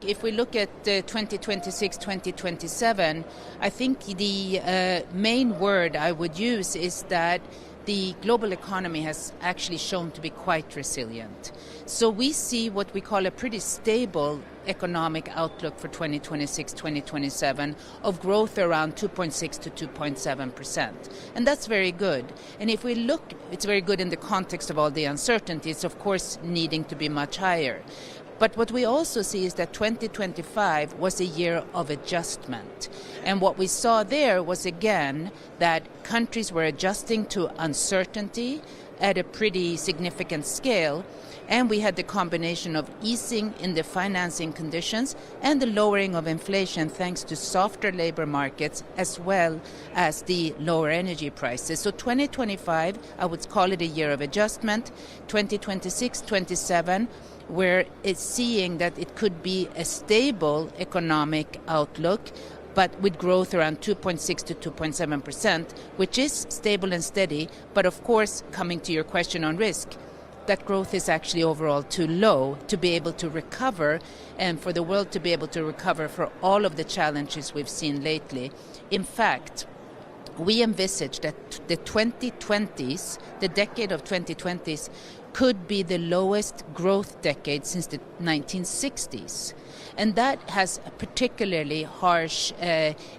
If we look at 2026, 2027, I think the main word I would use is that the global economy has actually shown to be quite resilient. So we see what we call a pretty stable economic outlook for 2026, 2027 of growth around 2.6 to 2.7%. And that's very good. And if we look, it's very good in the context of all the uncertainties, of course, needing to be much higher. But what we also see is that 2025 was a year of adjustment. And what we saw there was, again, that countries were adjusting to uncertainty at a pretty significant scale. And we had the combination of easing in the financing conditions and the lowering of inflation thanks to softer labor markets as well as the lower energy prices. So 2025, I would call it a year of adjustment. 2026, 27, where it's seeing that it could be a stable economic outlook, but with growth around 2.6 to 2.7%, which is stable and steady. But of course, coming to your question on risk, that growth is actually overall too low to be able to recover and for the world to be able to recover for all of the challenges we've seen lately. In fact, we envisage that the 2020s, the decade of 2020s, could be the lowest growth decade since the 1960s. And that has particularly harsh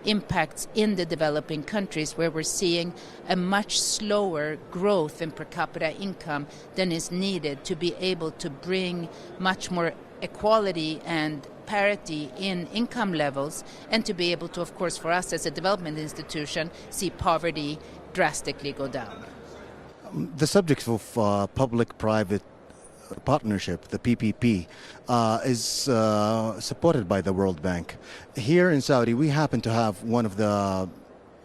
impacts in the developing countries where we're seeing a much slower growth in per capita income than is needed to be able to bring much more equality and parity in income levels and to be able to, of course, for us as a development institution, see poverty drastically go down. The subject of public-private partnership, the PPP, is supported by the World Bank. Here in Saudi, we happen to have one of the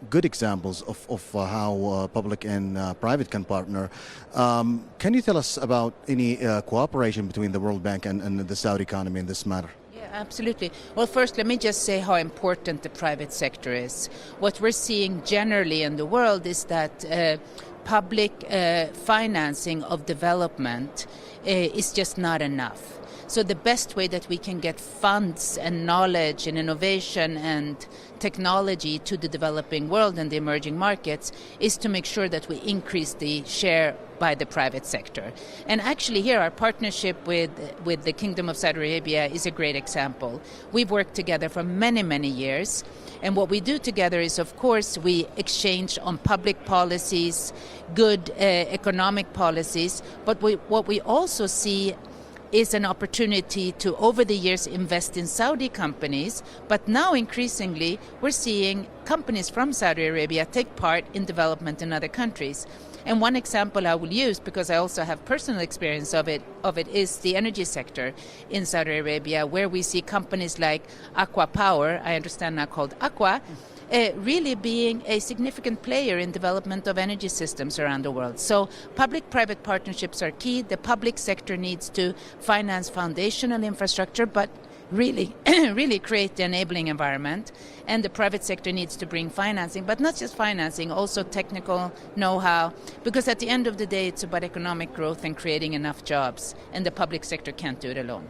good examples of how public and private can partner. Can you tell us about any cooperation between the World Bank and the Saudi economy in this matter? Absolutely. Well, first, let me just say how important the private sector is. What we're seeing generally in the world is that public financing of development is just not enough. So the best way that we can get funds and knowledge and innovation and technology to the developing world and the emerging markets is to make sure that we increase the share by the private sector. And actually here our partnership with the Kingdom of Saudi Arabia is a great example. We've worked together for many, many years. And what we do together is, of course, we exchange on public policies, good economic policies, but what we also see is an opportunity to, over the years, invest in Saudi companies. But now, increasingly, we're seeing companies from Saudi Arabia take part in development in other countries. And one example I will use, because I also have personal experience of it, is the energy sector in Saudi Arabia, where we see companies like Aqua Power, I understand now called Aqua, really being a significant player in development of energy systems around the world. So public-private partnerships are key. The public sector needs to finance foundational infrastructure, but really create the enabling environment. And the private sector needs to bring financing, but not just financing, also technical know-how, because at the end of the day, it's about economic growth and creating enough jobs, and the public sector can't do it alone.